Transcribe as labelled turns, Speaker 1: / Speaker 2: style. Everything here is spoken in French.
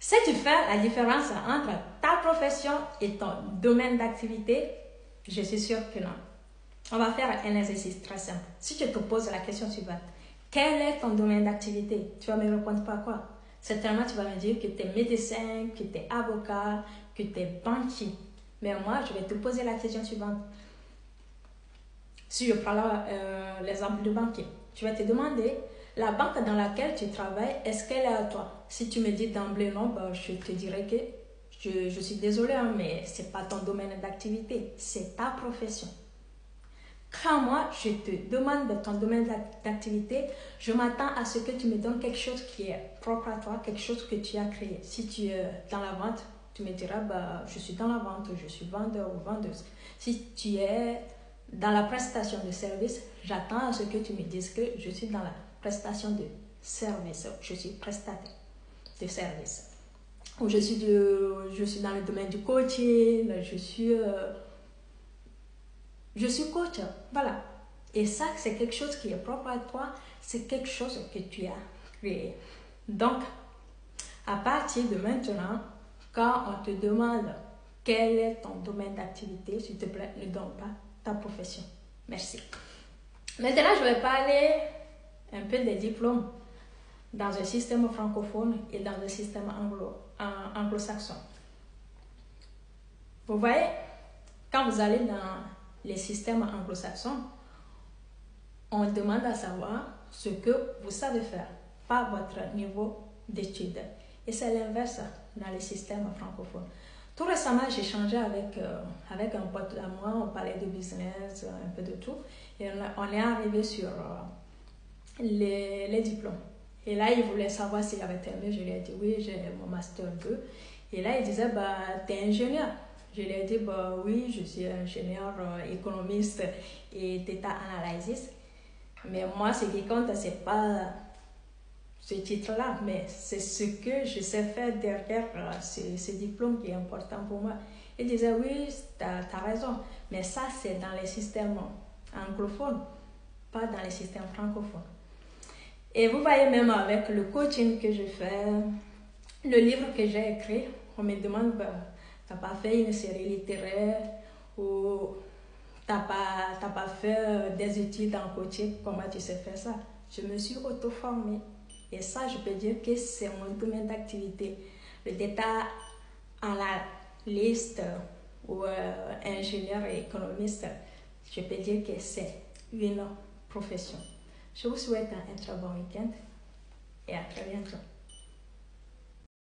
Speaker 1: Si tu fais la différence entre ta profession et ton domaine d'activité, je suis sûre que non. On va faire un exercice très simple. Si je te pose la question suivante, quel est ton domaine d'activité? Tu vas me répondre par quoi? Certainement, tu vas me dire que tu es médecin, que tu es avocat, que tu es banquier. Mais moi, je vais te poser la question suivante. Si je prends l'exemple de banquier, tu vas te demander, la banque dans laquelle tu travailles, est-ce qu'elle est à toi? Si tu me dis d'emblée non, ben, je te dirais que je suis désolée, hein, mais ce n'est pas ton domaine d'activité, c'est ta profession. Quand moi, je te demande de ton domaine d'activité, je m'attends à ce que tu me donnes quelque chose qui est propre à toi, quelque chose que tu as créé. Si tu es dans la vente, tu me diras, bah, je suis dans la vente, je suis vendeur ou vendeuse. Si tu es dans la prestation de service, j'attends à ce que tu me dises que je suis dans la prestation de service, je suis prestataire de service. Ou je suis dans le domaine du coaching, je suis coach, voilà. Et ça, c'est quelque chose qui est propre à toi, c'est quelque chose que tu as créé. Donc, à partir de maintenant, quand on te demande quel est ton domaine d'activité, s'il te plaît, ne donne pas ta profession. Merci. Maintenant, je vais parler un peu des diplômes dans un système francophone et dans un système anglo-saxon. Vous voyez, quand vous allez dans les systèmes anglo-saxons, on demande à savoir ce que vous savez faire, pas votre niveau d'études. Et c'est l'inverse dans les systèmes francophones. Tout récemment, j'ai échangé avec un pote à moi, on parlait de business, un peu de tout, et on est arrivé sur les diplômes. Et là, il voulait savoir s'il avait terminé. Je lui ai dit oui, j'ai mon master 2. Et là, il disait, bah, t'es ingénieur. Je lui ai dit, bah oui, je suis ingénieur économiste et data analysis. Mais moi, ce qui compte, c'est pas ce titre-là, mais c'est ce que je sais faire derrière ce diplôme qui est important pour moi. Il disait, oui, t'as raison, mais ça, c'est dans les systèmes anglophones, pas dans les systèmes francophones. Et vous voyez, même avec le coaching que je fais, le livre que j'ai écrit, on me demande, bah, t'as pas fait une série littéraire ou t'as pas fait des études en coaching, comment tu sais faire ça? Je me suis auto-formée. Et ça, je peux dire que c'est mon domaine d'activité. Le data analyst ou ingénieur et économiste, je peux dire que c'est une profession. Je vous souhaite un très bon week-end et à très bientôt.